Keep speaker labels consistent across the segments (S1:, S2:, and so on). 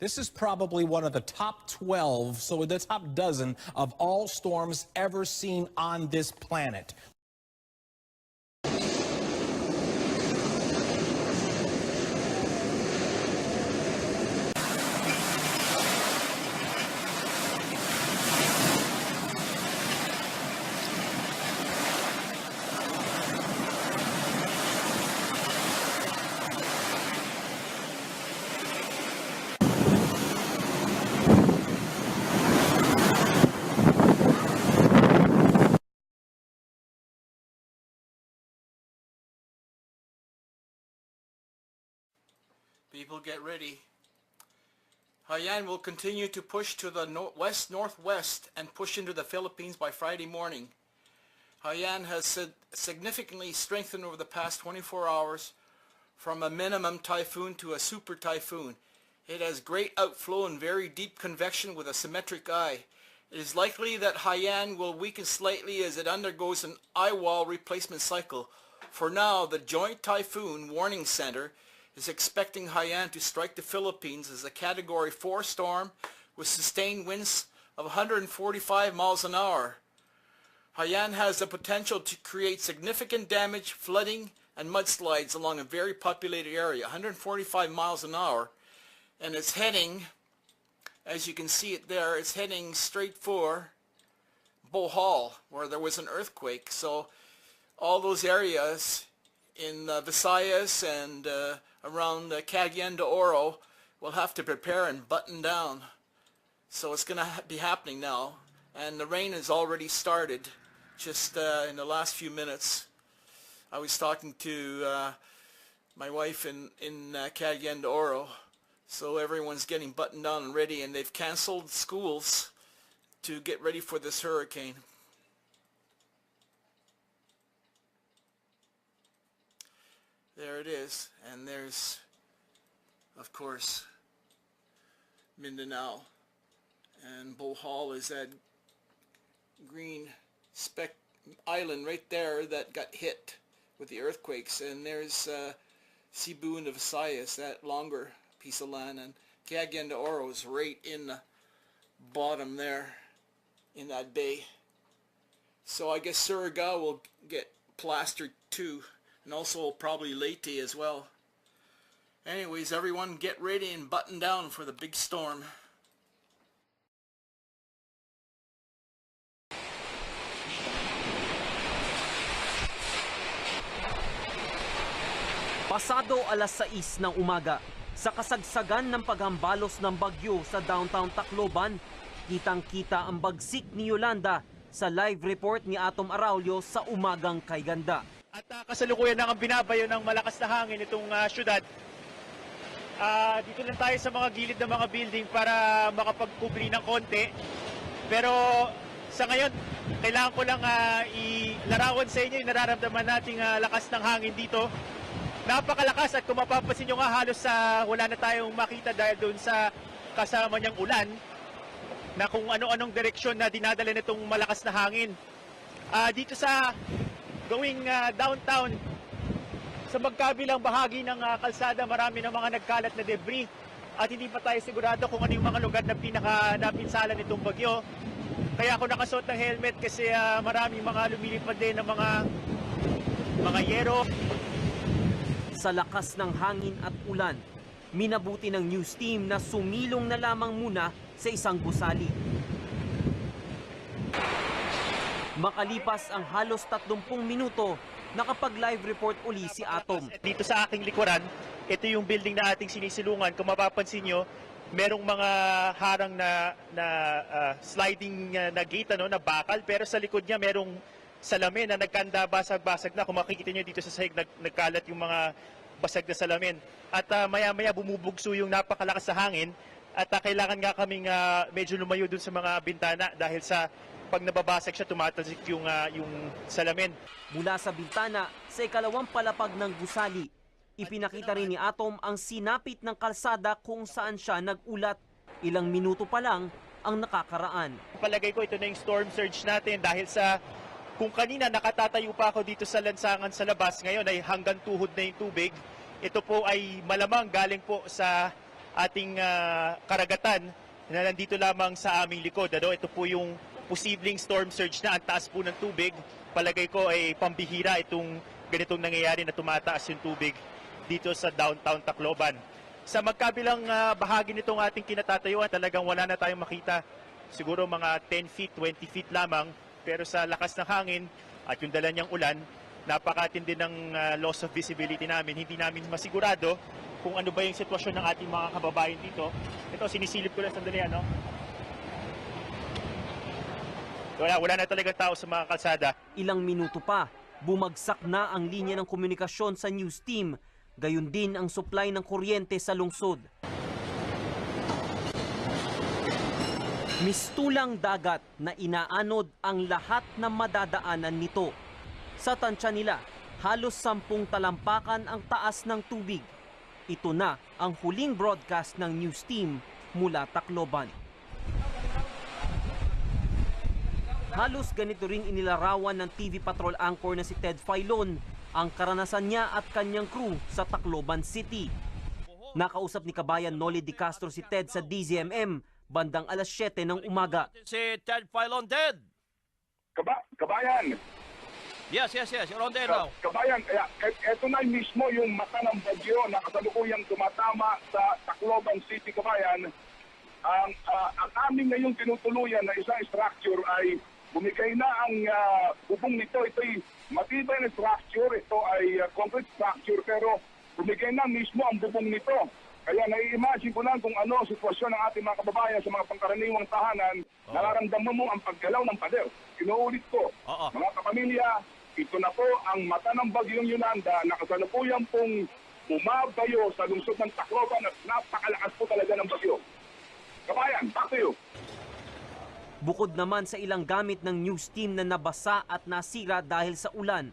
S1: This is probably one of the top 12, so the top dozen of all storms ever seen on this planet.
S2: People get ready. Haiyan will continue to push to the west-northwest and push into the Philippines by Friday morning. Haiyan has significantly strengthened over the past 24 hours from a minimum typhoon to a super typhoon. It has great outflow and very deep convection with a symmetric eye. It is likely that Haiyan will weaken slightly as it undergoes an eye wall replacement cycle. For now, the Joint Typhoon Warning Center is expecting Haiyan to strike the Philippines as a Category 4 storm with sustained winds of 145 miles an hour. Haiyan has the potential to create significant damage, flooding, and mudslides along a very populated area, 145 miles an hour, and it's heading, as you can see it there, it's heading straight for Bohol, where there was an earthquake. So all those areas in Visayas and around Cagayan de Oro will have to prepare and button down. So it's going to be happening now, and the rain has already started just in the last few minutes. I was talking to my wife in Cagayan de Oro, so everyone's getting buttoned down and ready, and they've canceled schools to get ready for this hurricane. There it is, and there's, of course, Mindanao, and Bohol is that green speck island right there that got hit with the earthquakes, and there's Cebu and the Visayas, that longer piece of land, and Cagayan de Oro is right in the bottom there in that bay. So I guess Surigao will get plastered too, and also probably Leyte as well. Anyways, everyone get ready and button down for the big storm.
S3: Pasado alas 6 ng umaga, sa kasagsagan ng paghambalos ng bagyo sa downtown Tacloban, kitang-kita ang bagsik ni Yolanda sa live report ni Atom Araulio sa umagang kay ganda.
S4: At kasalukuyan na ang binabayo ng malakas na hangin itong syudad. Dito lang tayo sa mga gilid ng mga building para makapagkubli ng konti. Pero sa ngayon, kailangan ko lang ilarawan sa inyo yung nararamdaman nating lakas ng hangin dito. Napakalakas, at kung mapapansin nyo nga, halos wala na tayong makita dahil doon sa kasama niyang ulan na kung ano-anong direksyon na dinadala nitong malakas na hangin. Dito sa going downtown, sa magkabilang bahagi ng kalsada, marami ng mga nagkalat na debris at hindi pa tayo sigurado kung ano yung mga lugar na napinsala nitong bagyo. Kaya ako nakasuot ng helmet kasi maraming mga lumilipad din ng mga yero.
S3: Sa lakas ng hangin at ulan, minabuti ng news team na sumilong na lamang muna sa isang gusali. Makalipas ang halos 30 minuto, nakapag-live report uli si Atom.
S4: Dito sa aking likuran, ito yung building na ating sinisilungan. Kung mapapansin nyo, merong mga harang na sliding na gate, na bakal, pero sa likod niya merong salamin na nagkanda, basag-basag na. Kung makikita nyo dito sa sahig, nagkalat yung mga basag na salamin. At maya-maya bumubugso yung napakalakas sa hangin, at kailangan nga kaming medyo lumayo dun sa mga bintana dahil sa pag nababasag siya, tumatalsik yung salamin.
S3: Mula sa bintana, sa ikalawang palapag ng gusali, ipinakita rin ni Atom ang sinapit ng kalsada kung saan siya nagulat. Ilang minuto pa lang ang nakakaraan.
S4: Palagay ko ito na yung storm surge natin dahil sa kung kanina nakatatayo pa ako dito sa lansangan sa labas, ngayon ay hanggang tuhod na yung tubig. Ito po ay malamang galing po sa ating karagatan na nandito lamang sa aming likod. Ito po yung posibleng storm surge na ang taas po ng tubig. Palagay ko ay pambihira itong ganitong nangyayari na tumataas yung tubig dito sa downtown Tacloban. Sa magkabilang bahagi nitong ating kinatatayuan, talagang wala na tayong makita. Siguro mga 10 feet, 20 feet lamang. Pero sa lakas ng hangin at yung dala niyang ulan, napakatindi ng loss of visibility namin. Hindi namin masigurado kung ano ba yung sitwasyon ng ating mga kababayan dito. Ito, sinisilip ko lang sandali, ano? Wala na talaga tao sa mga kalsada.
S3: Ilang minuto pa, bumagsak na ang linya ng komunikasyon sa news team. Gayon din ang supply ng kuryente sa lungsod. Mistulang dagat na inaanod ang lahat ng madadaanan nito. Sa tansya nila, halos 10 talampakan ang taas ng tubig. Ito na ang huling broadcast ng news team mula Tacloban. Halos ganito rin inilarawan ng TV Patrol anchor na si Ted Filon ang karanasan niya at kanyang crew sa Tacloban City. Nakausap ni Kabayan Noli Di Castro si Ted sa DZMM bandang alas 7 ng umaga.
S5: Si Ted Filon, Ted.
S6: Kabayan,
S5: Yes, you're on there now.
S6: kabayan, eto na mismo yung mata ng bagyo na kasalukuyang tumatama sa Tacloban City, kabayan. Ang aming ngayong tinutuluyan na isang structure ay bumigay na ang bubong nito. Ito'y matibay na structure, ito ay concrete structure, pero bumigay na mismo ang bubong nito. Kaya nai-imagine ko lang kung ano ang sitwasyon ng ating mga kababayan sa mga pangkaraniwang tahanan. Nararamdaman mo ang paggalaw ng pader. Inuulit ko, mga kapamilya, ito na po ang mata ng bagyong Yolanda na kasalukuyan pong bumabayo sa lungsod ng Tacloban at napakalakas po talaga ng bagyo. Kabayan, back to you.
S3: Bukod naman sa ilang gamit ng news team na nabasa at nasira dahil sa ulan,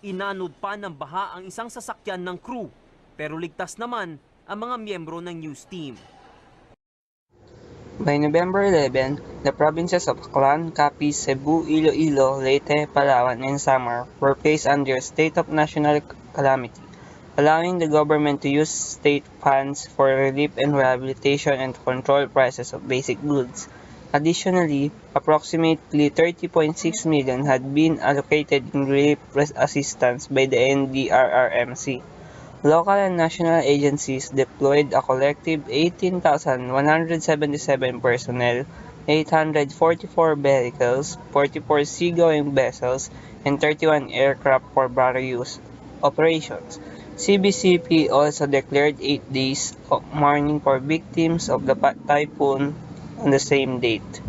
S3: inanod pa ng baha ang isang sasakyan ng crew. Pero ligtas naman ang mga miyembro ng news team.
S7: By November 11, the provinces of Aklan, Capiz, Cebu, Iloilo, Leyte, Palawan, and Samar were placed under a state of national calamity, allowing the government to use state funds for relief and rehabilitation and to control prices of basic goods. Additionally, approximately 30.6 million had been allocated in relief assistance by the NDRRMC. Local and national agencies deployed a collective 18,177 personnel, 844 vehicles, 44 seagoing vessels, and 31 aircraft for various operations. CBCP also declared 8 days of mourning for victims of the typhoon on the same date.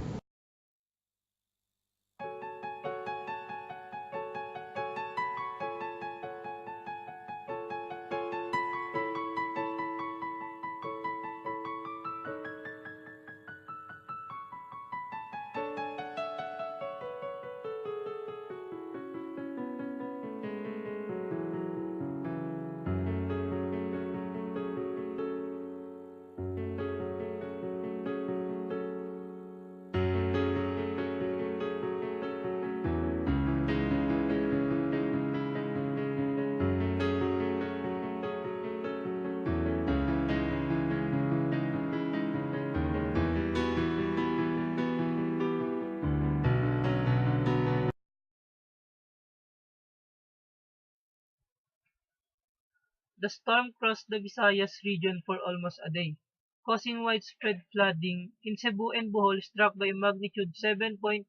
S8: The storm crossed the Visayas region for almost a day, causing widespread flooding in Cebu and Bohol struck by a magnitude 7.2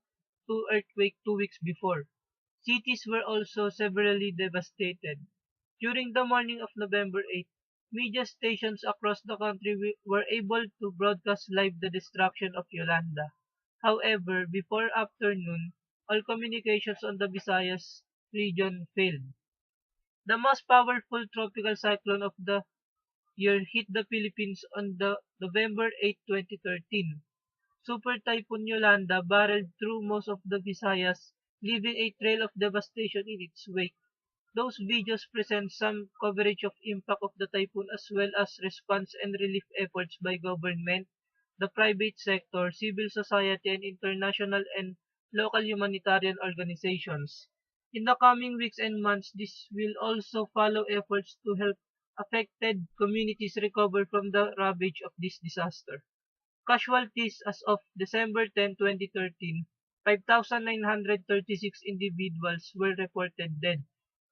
S8: earthquake 2 weeks before. Cities were also severely devastated. During the morning of November 8, media stations across the country were able to broadcast live the destruction of Yolanda. However, before afternoon, all communications on the Visayas region failed. The most powerful tropical cyclone of the year hit the Philippines on the November 8, 2013. Super Typhoon Yolanda barreled through most of the Visayas, leaving a trail of devastation in its wake. Those videos present some coverage of impact of the typhoon as well as response and relief efforts by government, the private sector, civil society, and international and local humanitarian organizations. In the coming weeks and months, this will also follow efforts to help affected communities recover from the ravage of this disaster. Casualties as of December 10, 2013, 5,936 individuals were reported dead,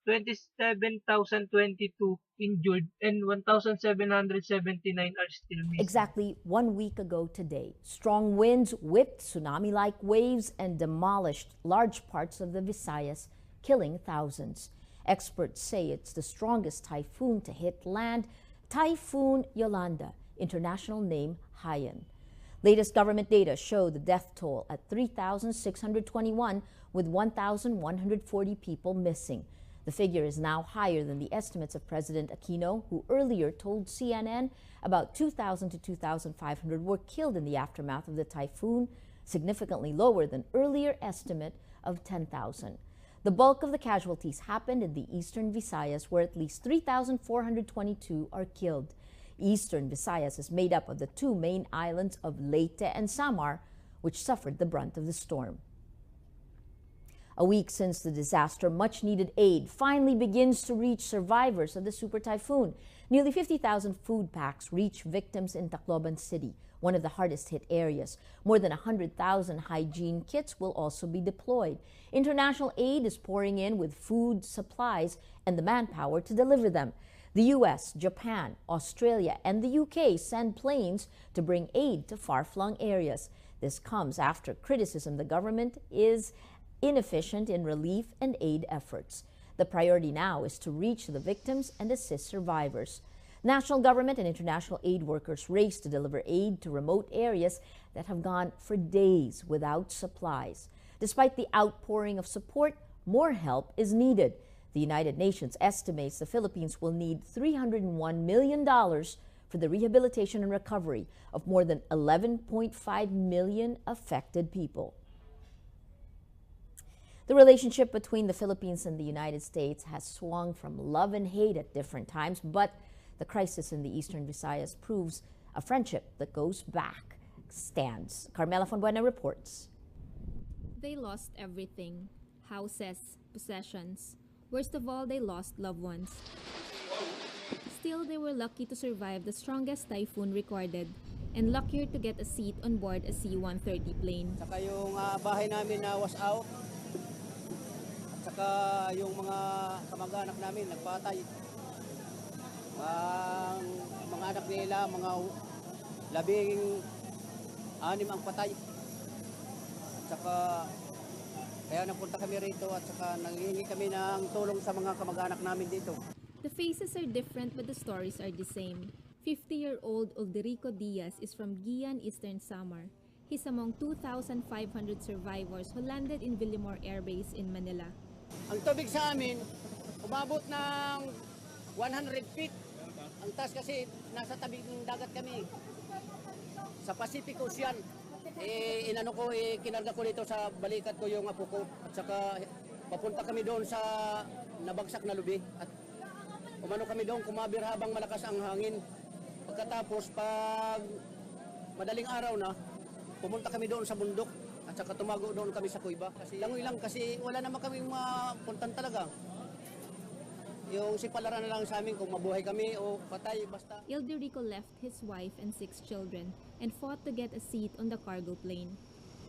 S8: 27,022 injured, and 1,779 are still missing.
S9: Exactly 1 week ago today, strong winds whipped tsunami-like waves and demolished large parts of the Visayas, killing thousands. Experts say it's the strongest typhoon to hit land, Typhoon Yolanda, international name Haiyan. Latest government data show the death toll at 3,621 with 1,140 people missing. The figure is now higher than the estimates of President Aquino, who earlier told CNN about 2,000 to 2,500 were killed in the aftermath of the typhoon, significantly lower than earlier estimate of 10,000. The bulk of the casualties happened in the eastern Visayas, where at least 3,422 are killed. Eastern Visayas is made up of the two main islands of Leyte and Samar, which suffered the brunt of the storm. A week since the disaster, much-needed aid finally begins to reach survivors of the super typhoon. Nearly 50,000 food packs reach victims in Tacloban City, one of the hardest-hit areas. More than 100,000 hygiene kits will also be deployed. International aid is pouring in with food, supplies, and the manpower to deliver them. The U.S., Japan, Australia, and the U.K. send planes to bring aid to far-flung areas. This comes after criticism the government is inefficient in relief and aid efforts. The priority now is to reach the victims and assist survivors. National government and international aid workers race to deliver aid to remote areas that have gone for days without supplies. Despite the outpouring of support, more help is needed. The United Nations estimates the Philippines will need $301 million for the rehabilitation and recovery of more than 11.5 million affected people. The relationship between the Philippines and the United States has swung from love and hate at different times, but the crisis in the eastern Visayas proves a friendship that goes back stands. Carmela Fonbuena reports.
S10: They lost everything: houses, possessions. Worst of all, they lost loved ones. Still, they were lucky to survive the strongest typhoon recorded and luckier to get a seat on board a C-130 plane.
S11: Saka yung bahay namin na was out. At saka yung mga kamag-anak namin nagpatay. Mga anak nila, mga 16 ang patay. At saka kaya napunta kami rito at saka nanghihingi kami ng tulong sa mga kamag-anak namin dito.
S10: The faces are different but the stories are the same. 50-year-old Ulderico Diaz is from Gian, Eastern Samar. He's among 2,500 survivors who landed in Villamor Air Base in Manila.
S11: Ang tubig sa amin, umabot ng 100 feet. Ang taas kasi nasa tabing dagat kami. Sa Pacific Ocean. Kinarga ko dito sa balikat ko yung apo ko. At saka papunta kami doon sa nabagsak na lubi. At umano kami doon, kumabir habang malakas ang hangin. Pagkatapos, pag madaling araw na, pumunta kami doon sa bundok. At saka tumago doon kami sa kuiba. Kasi langoy lang kasi wala naman kami mapuntan talaga. Yung sipalaran na lang sa amin kung mabuhay kami o patay, basta.
S10: Ulderico left his wife and 6 children and fought to get a seat on the cargo plane.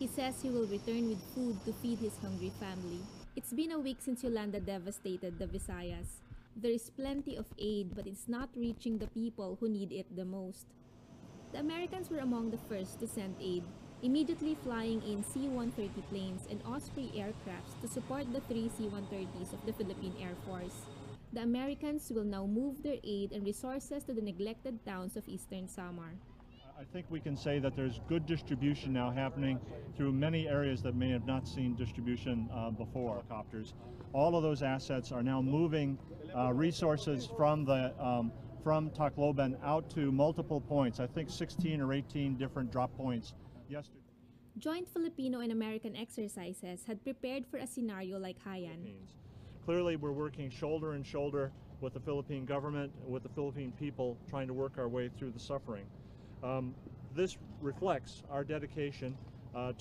S10: He says he will return with food to feed his hungry family. It's been a week since Yolanda devastated the Visayas. There is plenty of aid, but it's not reaching the people who need it the most. The Americans were among the first to send aid, immediately flying in C-130 planes and Osprey aircrafts to support the 3 C-130s of the Philippine Air Force. The Americans will now move their aid and resources to the neglected towns of Eastern Samar.
S12: I think we can say that there's good distribution now happening through many areas that may have not seen distribution before. Helicopters. All of those assets are now moving resources from Tacloban out to multiple points. I think 16 or 18 different drop points yesterday.
S10: Joint Filipino and American exercises had prepared for a scenario like Haiyan.
S12: Clearly, we're working shoulder and shoulder with the Philippine government, with the Philippine people, trying to work our way through the suffering. This reflects our dedication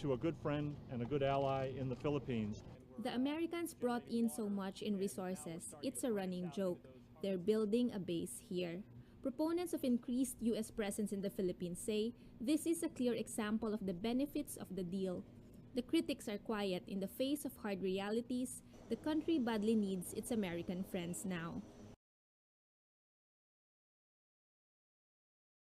S12: to a good friend and a good ally in the Philippines.
S10: The Americans brought in so much in resources, it's a running joke. they're building a base here. Proponents of increased U.S. presence in the Philippines say this is a clear example of the benefits of the deal. The critics are quiet in the face of hard realities. The country badly needs its American friends now.